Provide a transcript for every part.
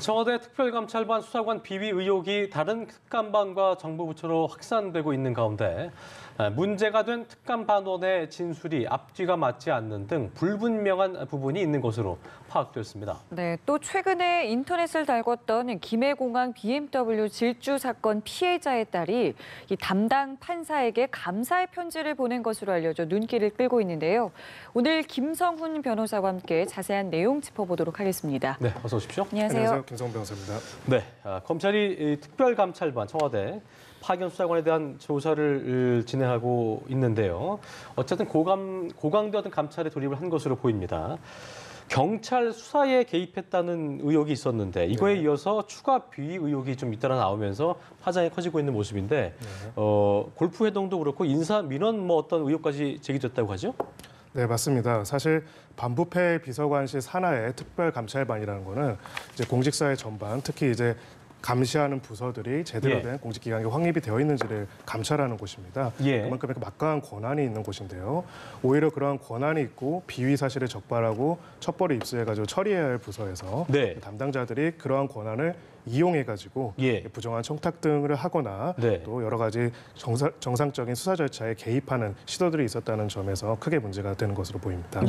청와대 특별감찰반 수사관 비위 의혹이 다른 특감반과 정부 부처로 확산되고 있는 가운데 문제가 된 특감반원의 진술이 앞뒤가 맞지 않는 등 불분명한 부분이 있는 것으로 파악됐습니다. 네, 또 최근에 인터넷을 달궜던 김해공항 BMW 질주 사건 피해자의 딸이 이 담당 판사에게 감사의 편지를 보낸 것으로 알려져 눈길을 끌고 있는데요. 오늘 김성훈 변호사와 함께 자세한 내용 짚어보도록 하겠습니다. 네, 어서 오십시오. 안녕하세요. 김성훈 변호사입니다. 네, 검찰이 특별감찰반 청와대 파견 수사관에 대한 조사를 진행하고 있는데요. 어쨌든 고강도된 감찰에 돌입을 한 것으로 보입니다. 경찰 수사에 개입했다는 의혹이 있었는데 이거에 이어서 추가 비위 의혹이 좀 잇따라 나오면서 파장이 커지고 있는 모습인데 골프 회동도 그렇고 인사 민원 어떤 의혹까지 제기됐다고 하죠? 네, 맞습니다. 사실 반부패 비서관실 산하의 특별감찰반이라는 거는 이제 공직사회 전반, 특히 이제 감시하는 부서들이 제대로 된 공직기관이 확립이 되어 있는지를 감찰하는 곳입니다. 그만큼 막강한 권한이 있는 곳인데요. 오히려 그러한 권한이 있고 비위 사실을 적발하고 첩보를 입수해가지고 처리해야 할 부서에서 담당자들이 그러한 권한을 이용해가지고 부정한 청탁 등을 하거나 또 여러 가지 정상적인 수사 절차에 개입하는 시도들이 있었다는 점에서 크게 문제가 되는 것으로 보입니다.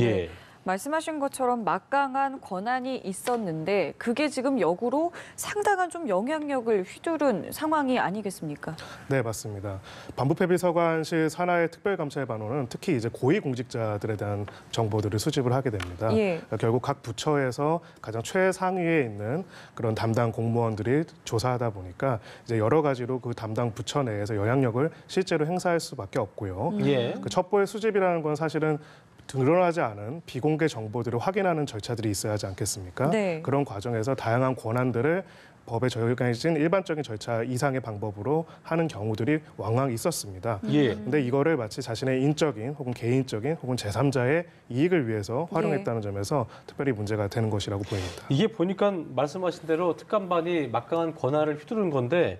말씀하신 것처럼 막강한 권한이 있었는데 그게 지금 역으로 상당한 좀 영향력을 휘두른 상황이 아니겠습니까? 네, 맞습니다. 반부패 비서관실 산하의 특별감찰반원은 특히 이제 고위공직자들에 대한 정보들을 수집을 하게 됩니다. 그러니까 결국 각 부처에서 가장 최상위에 있는 그런 담당 공무원들이 조사하다 보니까 이제 여러 가지로 그 담당 부처 내에서 영향력을 실제로 행사할 수밖에 없고요. 그 첩보의 수집이라는 건 사실은 드러나지 않은 비공개 정보들을 확인하는 절차들이 있어야 하지 않겠습니까? 그런 과정에서 다양한 권한들을 법에 적용해진 일반적인 절차 이상의 방법으로 하는 경우들이 왕왕 있었습니다. 근데 이거를 마치 자신의 인적인 혹은 개인적인 혹은 제3자의 이익을 위해서 활용했다는 점에서 특별히 문제가 되는 것이라고 보입니다. 이게 보니까 말씀하신 대로 특감반이 막강한 권한을 휘두른 건데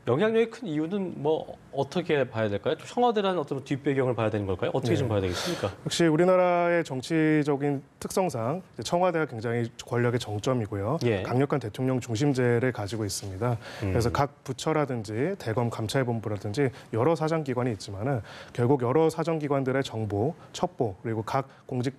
영향력이 큰 이유는 어떻게 봐야 될까요? 청와대라는 어떤 뒷배경을 봐야 되는 걸까요? 어떻게 좀 봐야 되겠습니까? 역시 우리나라의 정치적인 특성상 청와대가 굉장히 권력의 정점이고요. 강력한 대통령 중심제를 가지고 있습니다. 그래서 각 부처라든지 대검 감찰본부라든지 여러 사정기관이 있지만은 결국 여러 사정기관들의 정보, 첩보 그리고 각 공직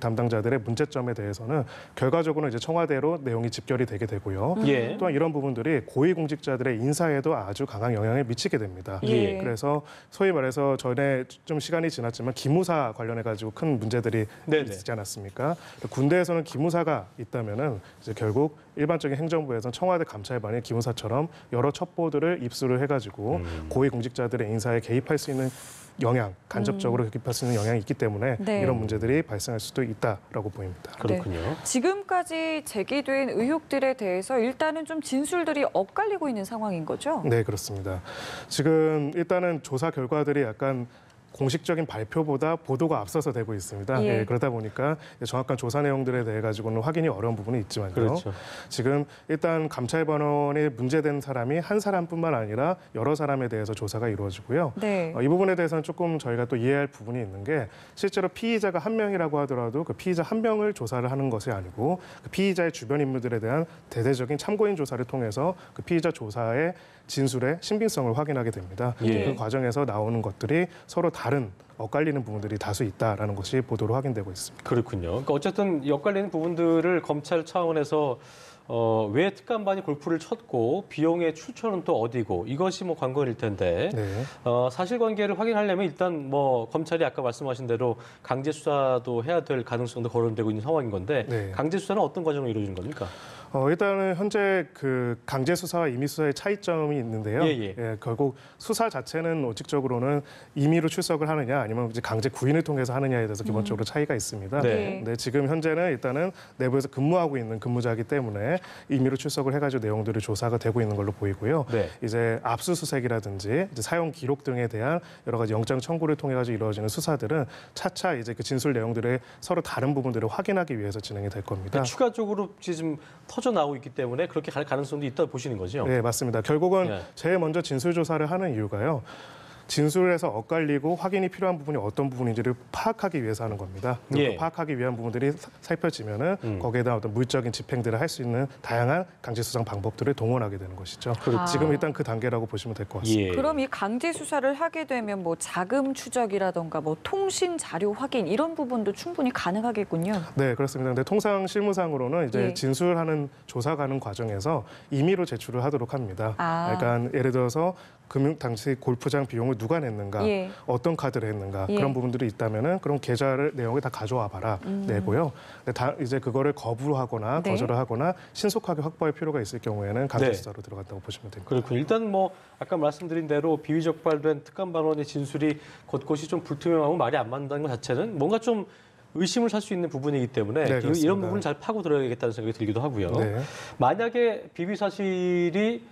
담당자들의 문제점에 대해서는 결과적으로 이제 청와대로 내용이 집결이 되게 되고요. 또한 이런 부분들이 고위공직자들의 인사에도 아주 강한 영향을 미치게 됩니다. 그래서 소위 말해서 전에 좀 시간이 지났지만 기무사 관련해 가지고 큰 문제들이 있지 않았습니까? 군대에서는 기무사가 있다면은 이제 결국 일반적인 행정부에서는 청와대 감찰반이 기무사처럼 여러 첩보들을 입수를 해가지고 고위공직자들의 인사에 개입할 수 있는 영향, 간접적으로 개입할 수 있는 영향이 있기 때문에 이런 문제들이 발생할 수도 있다라고 보입니다. 그렇군요. 지금까지 제기된 의혹들에 대해서 일단은 좀 진술들이 엇갈리고 있는 상황인 거죠? 네, 그렇습니다. 지금 일단은 조사 결과들이 약간 공식적인 발표보다 보도가 앞서서 되고 있습니다. 그러다 보니까 정확한 조사 내용들에 대해 가지고는 확인이 어려운 부분이 있지만요. 지금 일단 감찰반원에 문제된 사람이 한 사람뿐만 아니라 여러 사람에 대해서 조사가 이루어지고요. 이 부분에 대해서는 조금 저희가 또 이해할 부분이 있는 게 실제로 피의자가 한 명이라고 하더라도 그 피의자 한 명을 조사를 하는 것이 아니고 그 피의자의 주변 인물들에 대한 대대적인 참고인 조사를 통해서 그 피의자 조사의 진술의 신빙성을 확인하게 됩니다. 그 과정에서 나오는 것들이 서로 다른 엇갈리는 부분들이 다수 있다라는 것이 보도로 확인되고 있습니다. 그렇군요. 그러니까 어쨌든 엇갈리는 부분들을 검찰 차원에서 왜 특감반이 골프를 쳤고 비용의 출처는 또 어디고 이것이 관건일 텐데 사실관계를 확인하려면 일단 검찰이 아까 말씀하신 대로 강제 수사도 해야 될 가능성도 거론되고 있는 상황인 건데 강제 수사는 어떤 과정으로 이루어지는 겁니까? 일단은 현재 그 강제 수사와 임의 수사의 차이점이 있는데요. 결국 수사 자체는 원칙적으로는 임의로 출석을 하느냐 아니면 이제 강제 구인을 통해서 하느냐에 대해서 기본적으로 차이가 있습니다. 근데 지금 현재는 일단은 내부에서 근무하고 있는 근무자이기 때문에 임의로 출석을 해가지고 내용들이 조사가 되고 있는 걸로 보이고요. 이제 압수수색이라든지 이제 사용 기록 등에 대한 여러 가지 영장 청구를 통해 가지고 이루어지는 수사들은 차차 이제 그 진술 내용들의 서로 다른 부분들을 확인하기 위해서 진행이 될 겁니다. 추가적으로 지금 터져나오고 있기 때문에 그렇게 갈 가능성도 있다고 보시는 거죠? 네, 맞습니다. 결국은 제일 먼저 진술 조사를 하는 이유가요. 진술에서 엇갈리고 확인이 필요한 부분이 어떤 부분인지를 파악하기 위해서 하는 겁니다. 예. 파악하기 위한 부분들이 살펴지면은 거기에 대한 어떤 물적인 집행들을 할 수 있는 다양한 강제 수사 방법들을 동원하게 되는 것이죠. 그렇죠. 지금 일단 그 단계라고 보시면 될 것 같습니다. 예. 그럼 이 강제 수사를 하게 되면 뭐 자금 추적이라던가 뭐 통신 자료 확인 이런 부분도 충분히 가능하겠군요. 네, 그렇습니다. 근데 통상 실무상으로는 이제 예. 진술하는 조사 가는 과정에서 임의로 제출을 하도록 합니다. 그러니까 예를 들어서 당시 골프장 비용을 누가 냈는가, 예. 어떤 카드를 했는가 예. 그런 부분들이 있다면은 그런 계좌를 내용을 다 가져와 봐라 내고요. 근데 이제 그거를 거부하거나 네. 거절을 하거나 신속하게 확보할 필요가 있을 경우에는 강제 수사로 들어간다고 보시면 됩니다. 그렇군요. 일단 뭐 아까 말씀드린 대로 비위 적발된 특감 반원의 진술이 곳곳이 좀 불투명하고 말이 안 맞는다는 것 자체는 뭔가 좀 의심을 살 수 있는 부분이기 때문에 네, 그렇습니다. 이런 부분을 잘 파고 들어야겠다는 생각이 들기도 하고요. 네. 만약에 비위 사실이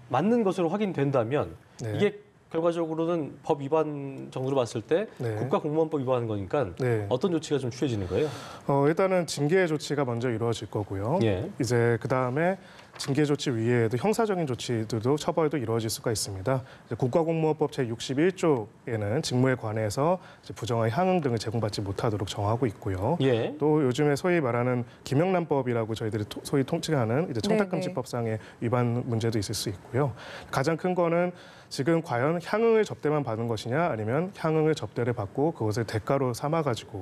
맞는 것으로 확인된다면 네. 이게 결과적으로는 법 위반 정도로 봤을 때 네. 국가공무원법 위반하는 거니까 네. 어떤 조치가 좀 취해지는 거예요? 일단은 징계 조치가 먼저 이루어질 거고요. 예. 이제 그 다음에 징계 조치 위에도 형사적인 조치들도 처벌도 이루어질 수가 있습니다. 국가공무원법 제61조에는 직무에 관해서 이제 부정한 향응 등을 제공받지 못하도록 정하고 있고요. 예. 또 요즘에 소위 말하는 김영란법이라고 저희들이 소위 통칭하는 이제 네네. 청탁금지법상의 위반 문제도 있을 수 있고요. 가장 큰 거는 지금 과연 향응을 접대만 받은 것이냐 아니면 향응을 접대를 받고 그것을 대가로 삼아가지고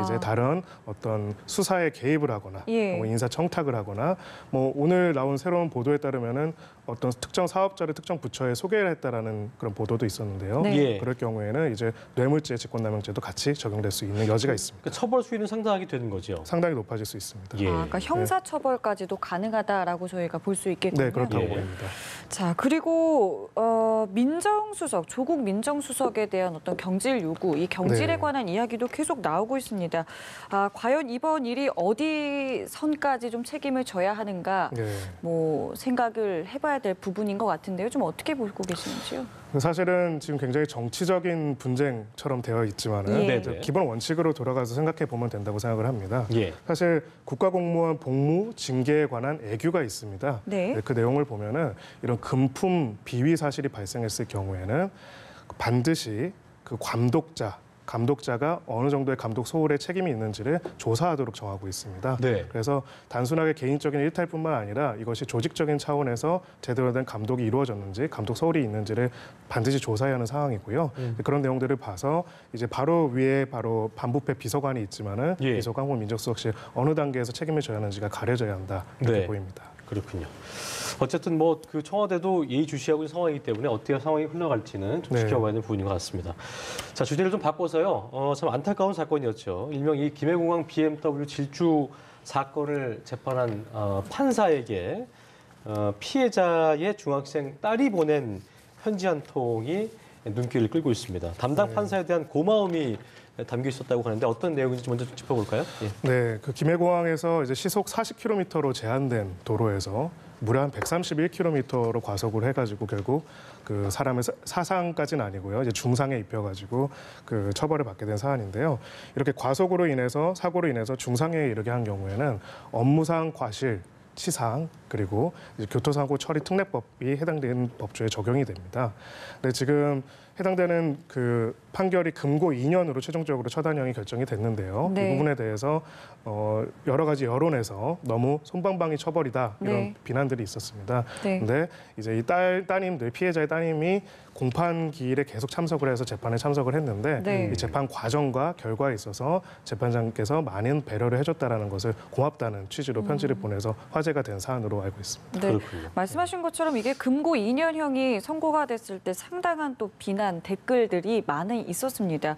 이제 다른 어떤 수사에 개입을 하거나 예. 뭐 인사 청탁을 하거나 뭐 오늘 나온 새로운 보도에 따르면은 어떤 특정 사업자를 특정 부처에 소개를 했다라는 그런 보도도 있었는데요. 네. 예. 그럴 경우에는 이제 뇌물죄, 직권남용죄도 같이 적용될 수 있는 여지가 있습니다. 그 처벌 수위는 상당하게 되는 거죠. 상당히 높아질 수 있습니다. 예. 그러니까 형사처벌까지도 가능하다라고 저희가 볼 수 있겠군요. 네, 그렇다고 예. 보입니다. 자, 그리고 민정수석, 조국 민정수석에 대한 어떤 경질 요구, 이 경질에 네. 관한 이야기도 계속 나오고 있습니다. 과연 이번 일이 어디 선까지 좀 책임을 져야 하는가, 네. 뭐 생각을 해봐야 될 부분인 것 같은데요. 좀 어떻게 보고 계시는지요? 사실은 지금 굉장히 정치적인 분쟁처럼 되어 있지만은 예. 네네. 기본 원칙으로 돌아가서 생각해 보면 된다고 생각을 합니다. 예. 사실 국가공무원 복무 징계에 관한 애규가 있습니다. 네. 그 내용을 보면은 이런 금품 비위 사실이 발생했을 경우에는 반드시 그 감독자가 어느 정도의 감독 소홀의 책임이 있는지를 조사하도록 정하고 있습니다. 네. 그래서 단순하게 개인적인 일탈뿐만 아니라 이것이 조직적인 차원에서 제대로 된 감독이 이루어졌는지, 감독 소홀이 있는지를 반드시 조사해야 하는 상황이고요. 그런 내용들을 봐서 이제 바로 위에 바로 반부패 비서관이 있지만은 예. 비서관 혹은 민정수석실 어느 단계에서 책임을 져야 하는지가 가려져야 한다 이렇게 네. 보입니다. 그렇군요. 어쨌든 뭐 그 청와대도 예의주시하고 있는 상황이기 때문에 어떻게 상황이 흘러갈지는 좀 네. 지켜봐야 되는 부분인 것 같습니다. 자, 주제를 좀 바꿔서요. 참 안타까운 사건이었죠. 일명 이 김해공항 BMW 질주 사건을 재판한 판사에게 피해자의 중학생 딸이 보낸 편지 한 통이 눈길을 끌고 있습니다. 담당 네. 판사에 대한 고마움이 담겨 있었다고 하는데 어떤 내용인지 먼저 짚어볼까요? 예. 네, 그 김해공항에서 이제 시속 40km로 제한된 도로에서 무려 한 131km로 과속을 해가지고 결국 그 사람을 사상까지는 아니고요, 이제 중상에 입혀가지고 그 처벌을 받게 된 사안인데요. 이렇게 과속으로 인해서 사고로 인해서 중상에 이르게 한 경우에는 업무상 과실, 치상 그리고 이제 교통사고 처리 특례법이 해당되는 법조에 적용이 됩니다. 근데 지금 해당되는 그 판결이 금고 2년으로 최종적으로 처단형이 결정이 됐는데요. 네. 이 부분에 대해서 여러 가지 여론에서 너무 솜방망이 처벌이다 이런 네. 비난들이 있었습니다. 네. 근데 이제 이 따님들 피해자의 따님이 공판 기일에 계속 참석을 해서 재판에 참석을 했는데 네. 이 재판 과정과 결과에 있어서 재판장께서 많은 배려를 해줬다라는 것을 고맙다는 취지로 편지를 보내서 화제가 된 사안으로 알고 있습니다. 네. 그렇군요. 말씀하신 것처럼 이게 금고 2년형이 선고가 됐을 때 상당한 또 비난 댓글들이 많이 있었습니다.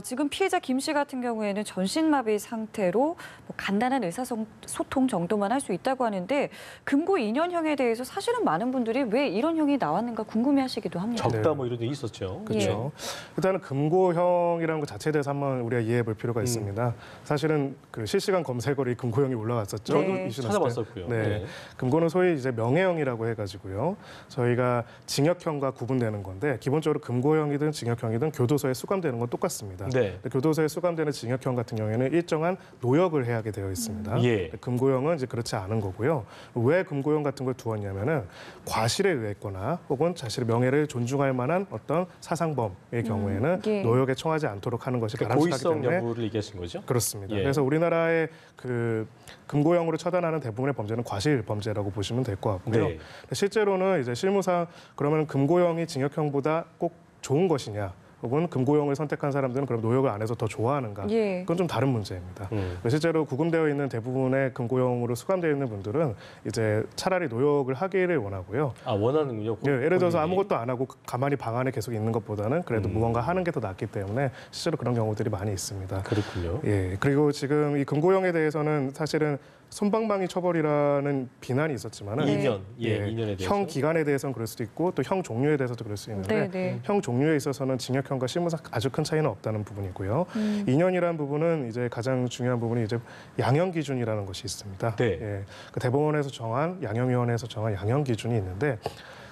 지금 피해자 김 씨 같은 경우에는 전신마비 상태로 뭐 간단한 의사소통 정도만 할 수 있다고 하는데 금고 2년형에 대해서 사실은 많은 분들이 왜 이런 형이 나왔는가 궁금해하시기도 합니다. 적다 네. 뭐 이런 게 있었죠. 그렇죠. 일단은 금고형이라는 것 자체에 대해서 한번 우리가 이해해 볼 필요가 있습니다. 사실은 그 실시간 검색어로 이 금고형이 올라갔었죠. 네. 이슈 났을 때. 찾아봤어요. 그렇고요. 네. 네. 금고는 소위 이제 명예형이라고 해가지고요. 저희가 징역형과 구분되는 건데 기본적으로 금고형이든 징역형이든 교도소에 수감되는 건 똑같습니다. 네. 교도소에 수감되는 징역형 같은 경우에는 일정한 노역을 해야게 되어 있습니다. 예. 금고형은 이제 그렇지 않은 거고요. 왜 금고형 같은 걸 두었냐면은 과실에 의했거나 혹은 자신의 명예를 존중할 만한 어떤 사상범의 경우에는 예. 노역에 처하지 않도록 하는 것이 그러니까 바람직하기 고의성 때문에 여부를 얘기하신 거죠? 그렇습니다. 예. 그래서 우리나라의 그 금고형으로 처단하는 대부분의 범죄는 과실 범죄라고 보시면 될 것 같고요. 네. 실제로는 이제 실무상 그러면 금고형이 징역형보다 꼭 좋은 것이냐? 혹은 금고형을 선택한 사람들은 그럼 노역을 안 해서 더 좋아하는가? 예. 그건 좀 다른 문제입니다. 실제로 구금되어 있는 대부분의 금고형으로 수감되어 있는 분들은 이제 차라리 노역을 하기를 원하고요. 아, 원하는군요. 예, 예를 들어서 본인이. 아무것도 안 하고 가만히 방 안에 계속 있는 것보다는 그래도 무언가 하는 게 더 낫기 때문에 실제로 그런 경우들이 많이 있습니다. 그렇군요. 예, 그리고 지금 이 금고형에 대해서는 사실은 솜방망이 처벌이라는 비난이 있었지만은 2년, 예, 2년에 대해서. 형 기간에 대해서는 그럴 수도 있고 또 형 종류에 대해서도 그럴 수 있는데 네. 형 종류에 있어서는 징역형과 실무상 아주 큰 차이는 없다는 부분이고요. 2년이라는 부분은 이제 가장 중요한 부분이 이제 양형 기준이라는 것이 있습니다. 네. 예, 그 대법원에서 정한 양형위원회에서 정한 양형 기준이 있는데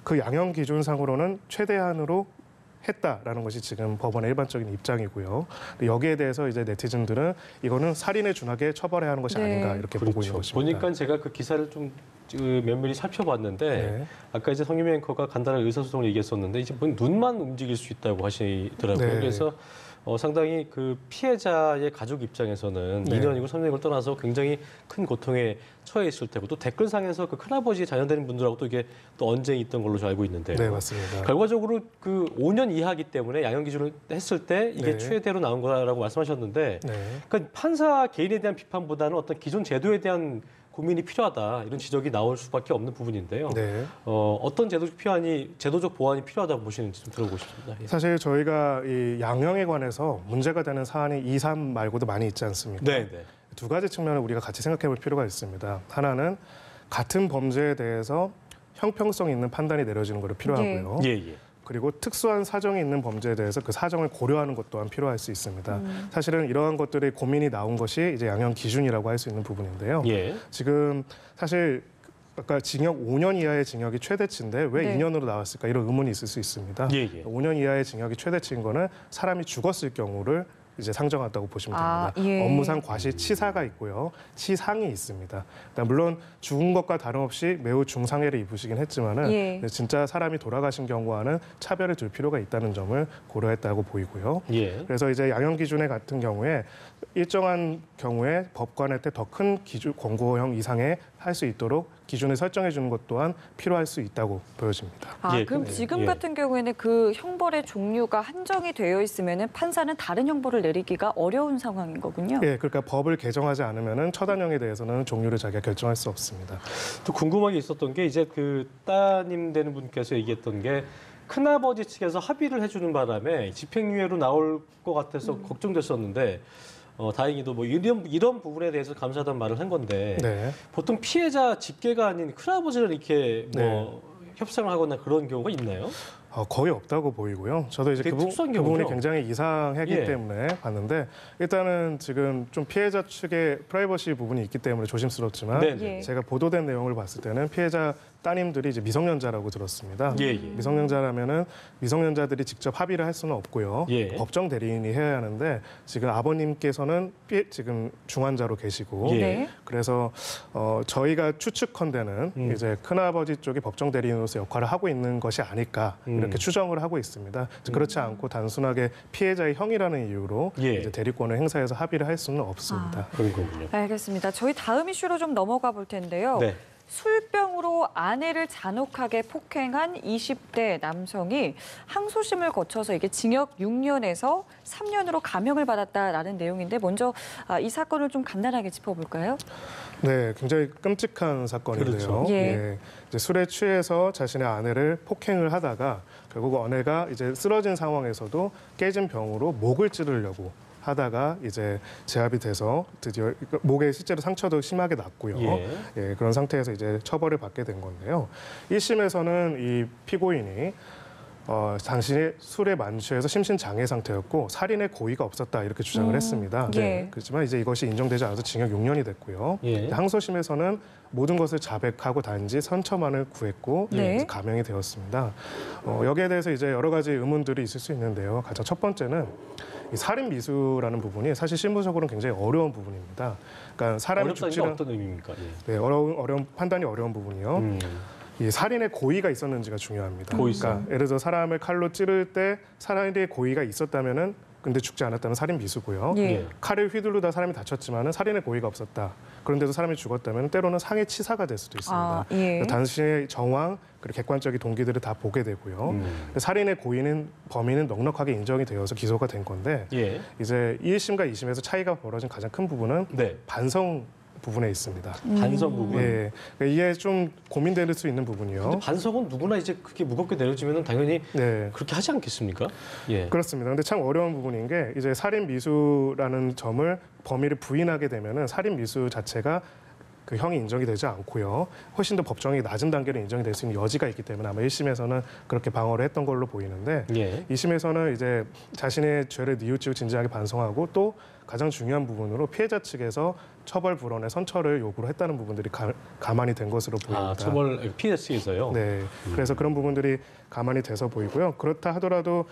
그 양형 기준상으로는 최대한으로 했다라는 것이 지금 법원의 일반적인 입장이고요. 여기에 대해서 이제 네티즌들은 이거는 살인에 준하게 처벌해야 하는 것이 네. 아닌가 이렇게 보고 있는 그렇죠. 것입니다. 보니까 제가 그 기사를 좀 면밀히 살펴봤는데 네. 아까 이제 성유미 앵커가 간단한 의사소통을 얘기했었는데 이제 눈만 움직일 수 있다고 하시더라고요. 네. 그래서 상당히 그 피해자의 가족 입장에서는 네. 2년이고 3년을 떠나서 굉장히 큰 고통에 처해 있을 테고 또 댓글상에서 그 큰아버지 자녀되는 분들하고 또 이게 또 언쟁이 있던 걸로 알고 있는데요. 네, 맞습니다. 결과적으로 그 5년 이하기 때문에 양형 기준을 했을 때 이게 네. 최대로 나온 거라고 말씀하셨는데 네. 그러니까 판사 개인에 대한 비판보다는 어떤 기존 제도에 대한 고민이 필요하다 이런 지적이 나올 수밖에 없는 부분인데요. 네. 어떤 제도적 보완이 필요하다고 보시는지 좀 들어보고 싶습니다. 예. 사실 저희가 이 양형에 관해서 문제가 되는 사안이 2, 3 말고도 많이 있지 않습니까? 네, 네. 두 가지 측면을 우리가 같이 생각해 볼 필요가 있습니다. 하나는 같은 범죄에 대해서 형평성 있는 판단이 내려지는 것이 필요하고요. 예, 예. 그리고 특수한 사정이 있는 범죄에 대해서 그 사정을 고려하는 것 또한 필요할 수 있습니다. 사실은 이러한 것들의 고민이 나온 것이 이제 양형 기준이라고 할 수 있는 부분인데요. 예. 지금 사실 아까 징역 5년 이하의 징역이 최대치인데 왜 네. 2년으로 나왔을까 이런 의문이 있을 수 있습니다. 예, 예. 5년 이하의 징역이 최대치인 거는 사람이 죽었을 경우를 이제 상정한다고 보시면 됩니다. 예. 업무상 과실치사가 있고요. 치상이 있습니다. 그러니까 물론 죽은 것과 다름없이 매우 중상해를 입으시긴 했지만은 예. 진짜 사람이 돌아가신 경우와는 차별을 둘 필요가 있다는 점을 고려했다고 보이고요. 예. 그래서 이제 양형 기준에 같은 경우에 일정한 경우에 법관할 때 더 큰 기준 권고형 이상의 할 수 있도록 기준을 설정해 주는 것 또한 필요할 수 있다고 보여집니다. 아, 예, 그럼 그- 지금 예. 같은 경우에는 그 형벌의 종류가 한정이 되어 있으면 판사는 다른 형벌을 내리기가 어려운 상황인 거군요. 예, 그러니까 법을 개정하지 않으면은 처단형에 대해서는 종류를 자기가 결정할 수 없습니다. 또 궁금한 게 있었던 게 이제 그 따님 되는 분께서 얘기했던 게 큰아버지 측에서 합의를 해주는 바람에 집행유예로 나올 것 같아서 걱정됐었는데 다행히도 뭐 이런 부분에 대해서 감사하다는 말을 한 건데 네. 보통 피해자 직계가 아닌 큰아버지를 이렇게 뭐 협상을 하거나 그런 경우가 있나요? 거의 없다고 보이고요. 저도 이제 되게 특수한 그 부분이 경우죠? 굉장히 이상하기 예. 때문에 봤는데 일단은 지금 좀 피해자 측의 프라이버시 부분이 있기 때문에 조심스럽지만 네, 예. 제가 보도된 내용을 봤을 때는 피해자 따님들이 이제 미성년자라고 들었습니다. 예, 예. 미성년자라면은 미성년자들이 직접 합의를 할 수는 없고요. 예. 법정 대리인이 해야 하는데 지금 아버님께서는 지금 중환자로 계시고 예. 네. 그래서 저희가 추측컨대는 이제 큰아버지 쪽이 법정 대리인으로서 역할을 하고 있는 것이 아닐까 이렇게 추정을 하고 있습니다. 그렇지 않고 단순하게 피해자의 형이라는 이유로 예. 이제 대리권을 행사해서 합의를 할 수는 없습니다. 그런 거군요. 알겠습니다. 저희 다음 이슈로 좀 넘어가 볼 텐데요. 네. 술병으로 아내를 잔혹하게 폭행한 20대 남성이 항소심을 거쳐서 이게 징역 6년에서 3년으로 감형을 받았다라는 내용인데 먼저 이 사건을 좀 간단하게 짚어볼까요? 네, 굉장히 끔찍한 사건인데요. 그렇죠. 예. 이제 술에 취해서 자신의 아내를 폭행을 하다가 결국 아내가 이제 쓰러진 상황에서도 깨진 병으로 목을 찌르려고 하다가 이제 제압이 돼서 드디어 목에 실제로 상처도 심하게 났고요. 예. 그런 상태에서 이제 처벌을 받게 된 건데요. 1심에서는 이 피고인이 당신이 술에 만취해서 심신 장애 상태였고 살인의 고의가 없었다 이렇게 주장을 했습니다. 예. 그렇지만 이제 이것이 인정되지 않아서 징역 6년이 됐고요. 예. 항소심에서는 모든 것을 자백하고 단지 선처만을 구했고 네. 이제 감형이 되었습니다. 여기에 대해서 이제 여러 가지 의문들이 있을 수 있는데요. 가장 첫 번째는 이 살인 미수라는 부분이 사실 실무적으로는 굉장히 어려운 부분입니다. 그러니까 사람이 어렵다는 게 죽지는 어떤 의미입니까? 예. 네, 어려운 판단이 어려운 부분이요. 이 살인의 고의가 있었는지가 중요합니다. 고의성. 그러니까 예를 들어 사람을 칼로 찌를 때 살인의 고의가 있었다면은 근데 죽지 않았다면 살인 미수고요. 예. 예. 칼을 휘두르다 사람이 다쳤지만은 살인의 고의가 없었다. 그런데도 사람이 죽었다면 때로는 상해 치사가 될 수도 있습니다. 아, 예. 당신의 정황 그리고 객관적인 동기들을 다 보게 되고요. 살인의 고의는 범인은 넉넉하게 인정이 되어서 기소가 된 건데 예. 이제 1심과 2심에서 차이가 벌어진 가장 큰 부분은 네. 반성 부분에 있습니다. 반성 부분. 예, 그러니까 이게 좀 고민될 수 있는 부분이요. 근데 반성은 누구나 이제 그게 무겁게 내려지면 당연히 네. 그렇게 하지 않겠습니까? 예. 그렇습니다. 근데 참 어려운 부분인 게 이제 살인 미수라는 점을 범위를 부인하게 되면은 살인 미수 자체가 그 형이 인정이 되지 않고요. 훨씬 더 법정이 낮은 단계로 인정이 될 수 있는 여지가 있기 때문에 아마 1심에서는 그렇게 방어를 했던 걸로 보이는데 예. 2심에서는 이제 자신의 죄를 뉘우치고 진지하게 반성하고 또 가장 중요한 부분으로 피해자 측에서 처벌 불원의 선처를 요구를 했다는 부분들이 가만히 된 것으로 보입니다. 아, 처벌 피해자 측에서요? 네. 그래서 그런 부분들이 가만히 돼서 보이고요. 그렇다 하더라도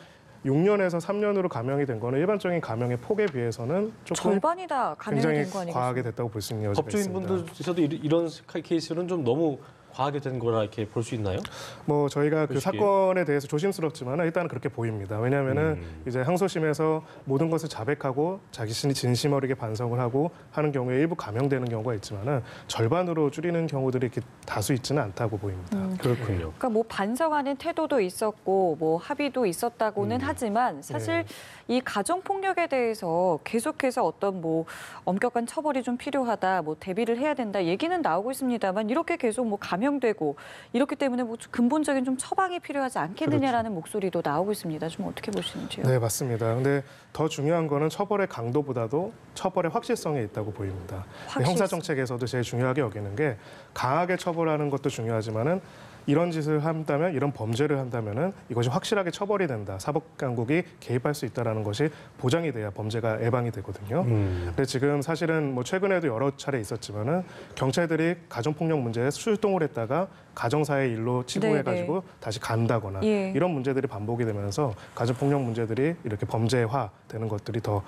6년에서 3년으로 감형이 된 거는 일반적인 감형의 폭에 비해서는 조금 절반이 다 감형이 굉장히 된 거 아니겠습니까? 과하게 됐다고 볼 수 있는 여지가 있습니다. 법조인분들께서도 이런 케이스는 좀 너무 과하게 된 거라 이렇게 볼 수 있나요? 뭐 저희가 그 보시기에? 사건에 대해서 조심스럽지만 일단은 그렇게 보입니다. 왜냐하면은 이제 항소심에서 모든 것을 자백하고 자신이 진심 어리게 반성을 하고 하는 경우에 일부 감형되는 경우가 있지만은 절반으로 줄이는 경우들이 이렇게 다수 있지는 않다고 보입니다. 그렇군요. 그러니까 뭐 반성하는 태도도 있었고 뭐 합의도 있었다고는 하지만 사실 네. 이 가정 폭력에 대해서 계속해서 어떤 뭐 엄격한 처벌이 좀 필요하다, 뭐 대비를 해야 된다 얘기는 나오고 있습니다만 이렇게 계속 뭐 감형되고 이렇기 때문에 뭐 근본적인 좀 처방이 필요하지 않겠느냐라는 목소리도 나오고 있습니다. 좀 어떻게 보시는지요? 네, 맞습니다. 근데 더 중요한 거는 처벌의 강도보다도 처벌의 확실성에 있다고 보입니다. 형사 정책에서도 제일 중요하게 여기는 게 강하게 처벌하는 것도 중요하지만은 이런 짓을 한다면 이런 범죄를 한다면은 이것이 확실하게 처벌이 된다. 사법 당국이 개입할 수 있다라는 것이 보장이 돼야 범죄가 예방이 되거든요. 근데 지금 사실은 뭐 최근에도 여러 차례 있었지만은 경찰들이 가정폭력 문제에 출동을 했다가 가정사의 일로 치부해가지고 다시 간다거나 예. 이런 문제들이 반복이 되면서 가정폭력 문제들이 이렇게 범죄화되는 것들이 더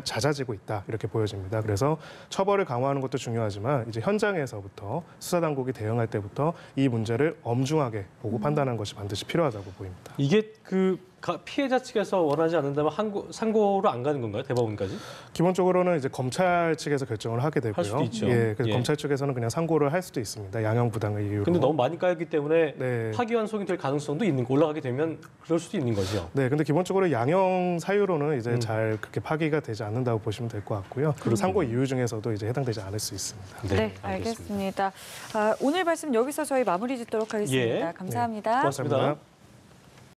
잦아지고 있다 이렇게 보여집니다. 그래서 처벌을 강화하는 것도 중요하지만 이제 현장에서부터 수사당국이 대응할 때부터 이 문제를 엄중하게 보고 판단하는 것이 반드시 필요하다고 보입니다. 이게 그 피해자 측에서 원하지 않는다면 상고로 안 가는 건가요? 대법원까지? 기본적으로는 이제 검찰 측에서 결정을 하게 되고요. 할 수도 있죠. 예, 그래서 예. 검찰 측에서는 그냥 상고를 할 수도 있습니다. 양형 부당의 이유로. 근데 너무 많이 까였기 때문에 네. 파기환송이 될 가능성도 있는 거 올라가게 되면 그럴 수도 있는 거죠. 네, 근데 기본적으로 양형 사유로는 이제 잘 그렇게 파기가 되지 않는다고 보시면 될 것 같고요. 그리고 상고 이유 중에서도 이제 해당되지 않을 수 있습니다. 네, 알겠습니다. 오늘 말씀 여기서 저희 마무리 짓도록 하겠습니다. 예. 감사합니다. 고맙습니다. 감사합니다.